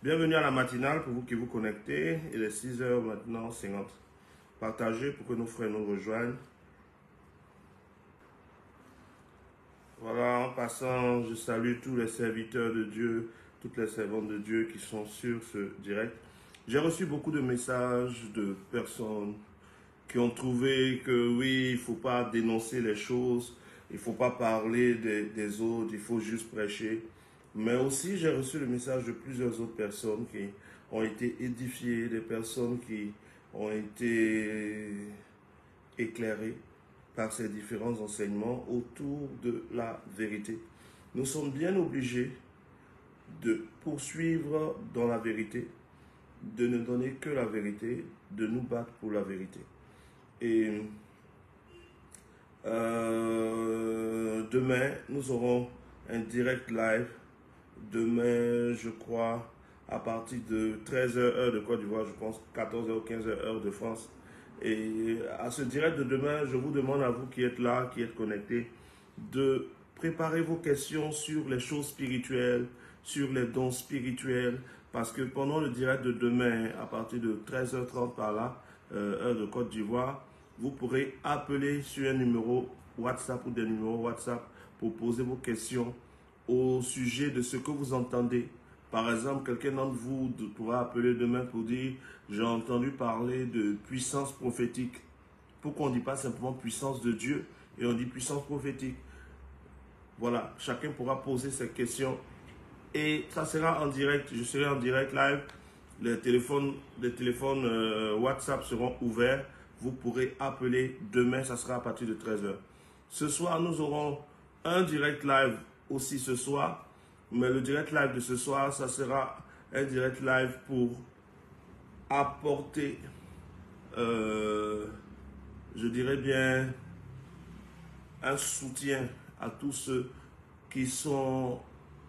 Bienvenue à la matinale pour vous qui vous connectez. Il est 6h maintenant, 50. Partagez pour que nos frères nous rejoignent. Voilà, en passant, je salue tous les serviteurs de Dieu, toutes les servantes de Dieu qui sont sur ce direct. J'ai reçu beaucoup de messages de personnes qui ont trouvé que oui, il ne faut pas dénoncer les choses, il ne faut pas parler des autres, il faut juste prêcher. Mais aussi, j'ai reçu le message de plusieurs autres personnes qui ont été édifiées, des personnes qui ont été éclairées par ces différents enseignements autour de la vérité. Nous sommes bien obligés de poursuivre dans la vérité, de ne donner que la vérité, de nous battre pour la vérité. Et demain, nous aurons un direct live. Demain, je crois, à partir de 13h heure de Côte d'Ivoire, je pense 14h ou 15h heure de France. Et à ce direct de demain, je vous demande à vous qui êtes là, qui êtes connectés, de préparer vos questions sur les choses spirituelles, sur les dons spirituels, parce que pendant le direct de demain, à partir de 13h30 par là, heure de Côte d'Ivoire, vous pourrez appeler sur un numéro WhatsApp ou des numéros WhatsApp pour poser vos questions au sujet de ce que vous entendez. Par exemple, quelqu'un d'entre vous pourra appeler demain pour dire « J'ai entendu parler de puissance prophétique ». Pourquoi on ne dit pas simplement puissance de Dieu et on dit puissance prophétique? Voilà, chacun pourra poser ses questions et ça sera en direct. Je serai en direct live. Les téléphones WhatsApp seront ouverts. Vous pourrez appeler demain, ça sera à partir de 13h. Ce soir, nous aurons un direct live aussi ce soir. Mais le direct live de ce soir, ça sera un direct live pour apporter, je dirais bien, un soutien à tous ceux qui sont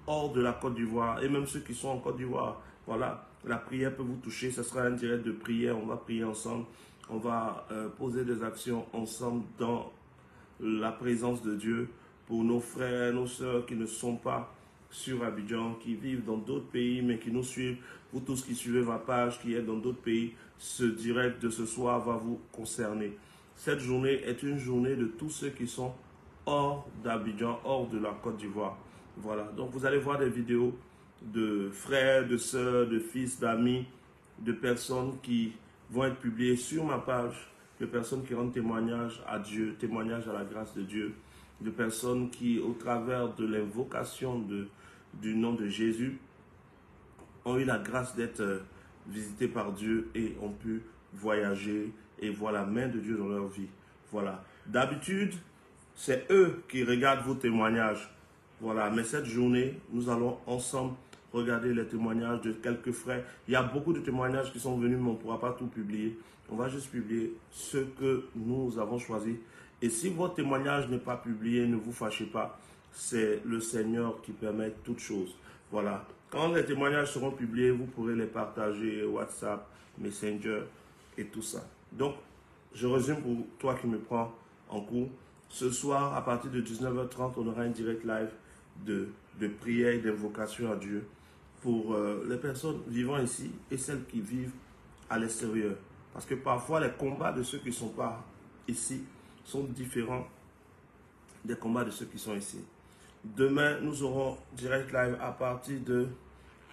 hors de la Côte d'Ivoire et même ceux qui sont en Côte d'Ivoire. Voilà, la prière peut vous toucher, ce sera un direct de prière, on va prier ensemble, on va poser des actions ensemble dans la présence de Dieu pour nos frères, nos sœurs qui ne sont pas sur Abidjan, qui vivent dans d'autres pays, mais qui nous suivent. Vous tous qui suivez ma page, qui êtes dans d'autres pays, ce direct de ce soir va vous concerner. Cette journée est une journée de tous ceux qui sont hors d'Abidjan, hors de la Côte d'Ivoire. Voilà, donc vous allez voir des vidéos de frères, de sœurs, de fils, d'amis, de personnes qui vont être publiées sur ma page, de personnes qui rendent témoignage à Dieu, témoignage à la grâce de Dieu, de personnes qui, au travers de l'invocation du nom de Jésus, ont eu la grâce d'être visités par Dieu et ont pu voyager et voir la main de Dieu dans leur vie. Voilà. D'habitude, c'est eux qui regardent vos témoignages. Voilà. Mais cette journée, nous allons ensemble regarder les témoignages de quelques frères. Il y a beaucoup de témoignages qui sont venus, mais on ne pourra pas tout publier. On va juste publier ce que nous avons choisi. Et si votre témoignage n'est pas publié, ne vous fâchez pas. C'est le Seigneur qui permet toutes choses. Voilà. Quand les témoignages seront publiés, vous pourrez les partager, WhatsApp, Messenger et tout ça. Donc, je résume pour toi qui me prends en cours. Ce soir, à partir de 19h30, on aura un direct live de prière et d'invocation à Dieu pour les personnes vivant ici et celles qui vivent à l'extérieur. Parce que parfois, les combats de ceux qui ne sont pas ici sont différents des combats de ceux qui sont ici. Demain, nous aurons direct live à partir de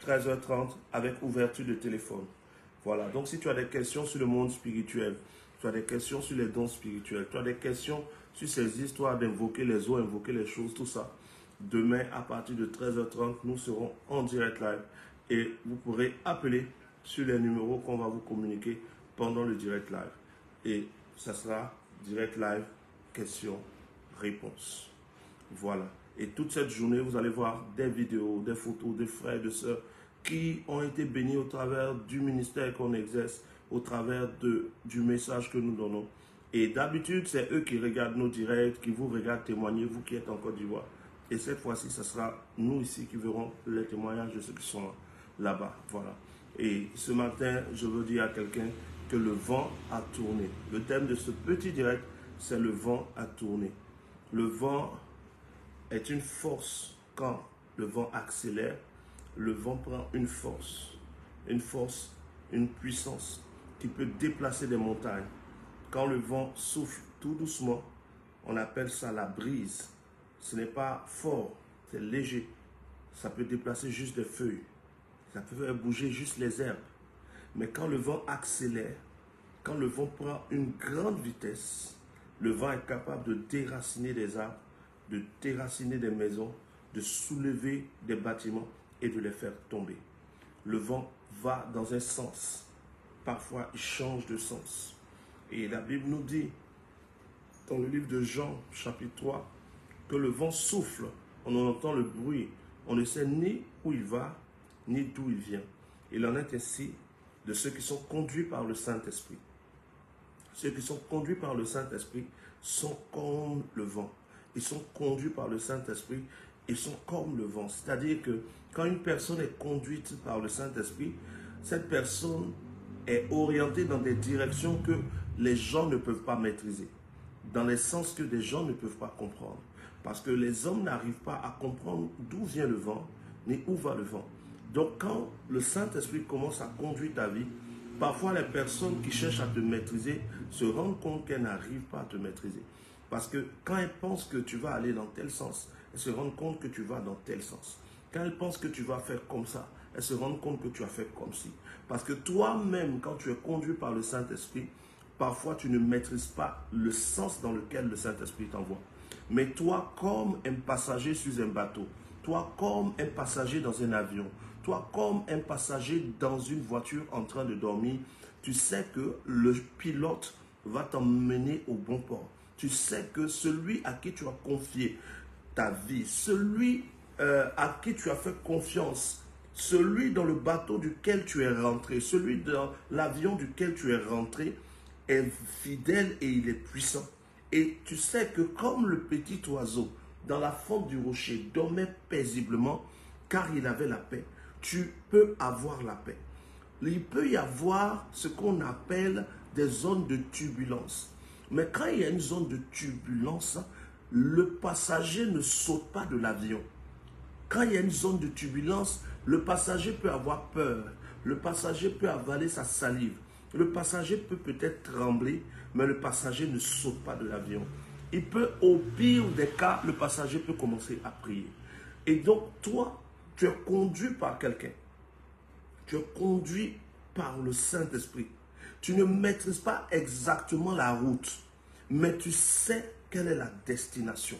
13h30 avec ouverture de téléphone. Voilà, donc si tu as des questions sur le monde spirituel, tu as des questions sur les dons spirituels, tu as des questions sur ces histoires d'invoquer les eaux, invoquer les choses, tout ça. Demain, à partir de 13h30, nous serons en direct live et vous pourrez appeler sur les numéros qu'on va vous communiquer pendant le direct live. Et ça sera direct live, questions, réponses. Voilà. Et toute cette journée, vous allez voir des vidéos, des photos de frères et de sœurs qui ont été bénis au travers du ministère qu'on exerce, au travers du message que nous donnons. Et d'habitude, c'est eux qui regardent nos directs, qui vous regardent témoigner, vous qui êtes en Côte d'Ivoire. Et cette fois-ci, ce sera nous ici qui verrons les témoignages de ceux qui sont là-bas. Voilà. Et ce matin, je veux dire à quelqu'un que le vent a tourné. Le thème de ce petit direct, c'est le vent a tourné. Le vent est une force quand le vent accélère. Le vent prend une force une force, une puissance qui peut déplacer des montagnes. Quand le vent souffle tout doucement, on appelle ça la brise. Ce n'est pas fort, c'est léger. Ça peut déplacer juste des feuilles. Ça peut faire bouger juste les herbes. Mais quand le vent accélère, quand le vent prend une grande vitesse, le vent est capable de déraciner des arbres, de déraciner des maisons, de soulever des bâtiments et de les faire tomber. Le vent va dans un sens. Parfois, il change de sens. Et la Bible nous dit, dans le livre de Jean, chapitre 3, que le vent souffle, on en entend le bruit, on ne sait ni où il va, ni d'où il vient. Il en est ainsi de ceux qui sont conduits par le Saint-Esprit. Ceux qui sont conduits par le Saint-Esprit sont comme le vent. Ils sont conduits par le Saint-Esprit, ils sont comme le vent. C'est-à-dire que quand une personne est conduite par le Saint-Esprit, cette personne est orientée dans des directions que les gens ne peuvent pas maîtriser, dans les sens que des gens ne peuvent pas comprendre. Parce que les hommes n'arrivent pas à comprendre d'où vient le vent, ni où va le vent. Donc quand le Saint-Esprit commence à conduire ta vie, parfois les personnes qui cherchent à te maîtriser se rendent compte qu'elles n'arrivent pas à te maîtriser. Parce que quand elles pensent que tu vas aller dans tel sens, elles se rendent compte que tu vas dans tel sens. Quand elles pensent que tu vas faire comme ça, elles se rendent compte que tu as fait comme ci. Parce que toi-même, quand tu es conduit par le Saint-Esprit, parfois tu ne maîtrises pas le sens dans lequel le Saint-Esprit t'envoie. Mais toi, comme un passager sur un bateau, toi, comme un passager dans un avion, toi, comme un passager dans une voiture en train de dormir, tu sais que le pilote va t'emmener au bon port. Tu sais que celui à qui tu as confié ta vie, celui à qui tu as fait confiance, celui dans le bateau duquel tu es rentré, celui dans l'avion duquel tu es rentré, est fidèle et il est puissant. Et tu sais que comme le petit oiseau dans la fente du rocher dormait paisiblement car il avait la paix, tu peux avoir la paix. Il peut y avoir ce qu'on appelle des zones de turbulence. Mais quand il y a une zone de turbulence, le passager ne saute pas de l'avion. Quand il y a une zone de turbulence, le passager peut avoir peur. Le passager peut avaler sa salive. Le passager peut peut-être trembler, mais le passager ne saute pas de l'avion. Il peut, au pire des cas, le passager peut commencer à prier. Et donc, toi, tu es conduit par quelqu'un. Tu es conduit par le Saint-Esprit. Tu ne maîtrises pas exactement la route, mais tu sais quelle est la destination.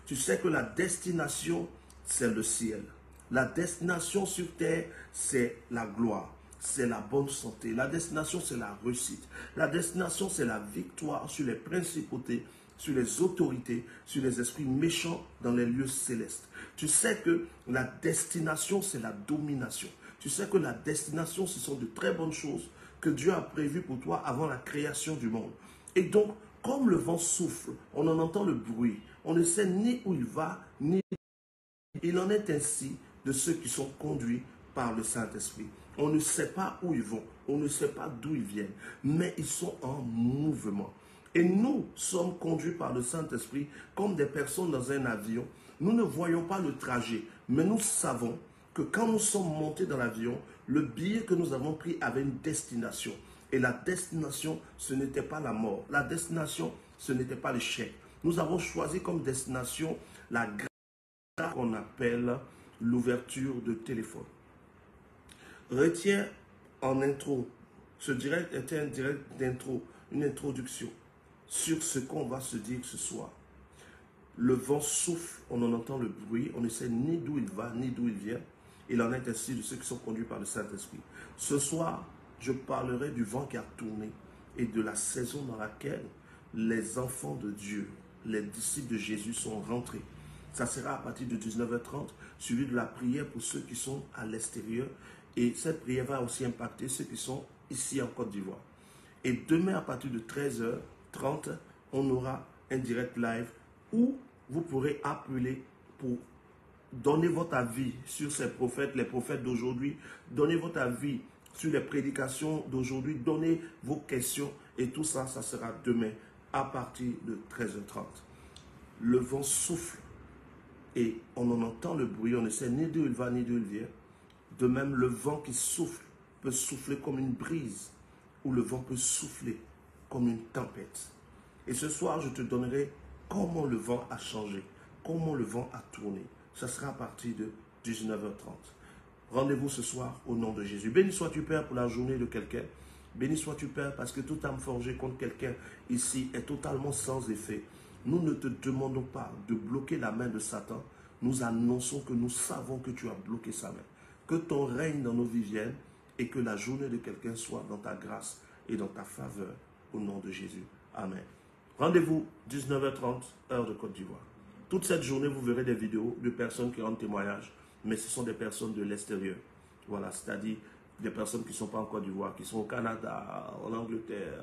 Tu sais que la destination, c'est le ciel. La destination sur terre, c'est la gloire, c'est la bonne santé. La destination, c'est la réussite. La destination, c'est la victoire sur les principautés, sur les autorités, sur les esprits méchants dans les lieux célestes. Tu sais que la destination, c'est la domination. Tu sais que la destination, ce sont de très bonnes choses que Dieu a prévues pour toi avant la création du monde. Et donc, comme le vent souffle, on en entend le bruit. On ne sait ni où il va, ni... Il en est ainsi de ceux qui sont conduits par le Saint-Esprit. On ne sait pas où ils vont, on ne sait pas d'où ils viennent, mais ils sont en mouvement. Et nous sommes conduits par le Saint-Esprit comme des personnes dans un avion. Nous ne voyons pas le trajet, mais nous savons que quand nous sommes montés dans l'avion, le billet que nous avons pris avait une destination. Et la destination, ce n'était pas la mort. La destination, ce n'était pas l'échec. Nous avons choisi comme destination la grâce qu'on appelle l'ouverture de téléphone. Retiens en intro, ce direct était un direct d'intro, une introduction sur ce qu'on va se dire ce soir. Le vent souffle, on en entend le bruit, on ne sait ni d'où il va, ni d'où il vient. Il en est ainsi de ceux qui sont conduits par le Saint-Esprit. Ce soir, je parlerai du vent qui a tourné et de la saison dans laquelle les enfants de Dieu, les disciples de Jésus sont rentrés. Ça sera à partir de 19h30, suivi de la prière pour ceux qui sont à l'extérieur. Et cette prière va aussi impacter ceux qui sont ici en Côte d'Ivoire. Et demain, à partir de 13h30, on aura un direct live où vous pourrez appeler pour donner votre avis sur ces prophètes, les prophètes d'aujourd'hui. Donnez votre avis sur les prédications d'aujourd'hui. Donnez vos questions. Et tout ça, ça sera demain à partir de 13h30. Le vent souffle et on en entend le bruit. On ne sait ni d'où il va ni d'où il vient. De même, le vent qui souffle peut souffler comme une brise, ou le vent peut souffler comme une tempête. Et ce soir, je te donnerai comment le vent a changé, comment le vent a tourné. Ça sera à partir de 19h30. Rendez-vous ce soir au nom de Jésus. Béni sois-tu, Père, pour la journée de quelqu'un. Béni sois-tu, Père, parce que toute âme forgée contre quelqu'un ici est totalement sans effet. Nous ne te demandons pas de bloquer la main de Satan. Nous annonçons que nous savons que tu as bloqué sa main. Que ton règne dans nos vies vienne et que la journée de quelqu'un soit dans ta grâce et dans ta faveur. Au nom de Jésus. Amen. Rendez-vous 19h30, heure de Côte d'Ivoire. Toute cette journée, vous verrez des vidéos de personnes qui rendent témoignage, mais ce sont des personnes de l'extérieur. Voilà, c'est-à-dire des personnes qui ne sont pas en Côte d'Ivoire, qui sont au Canada, en Angleterre.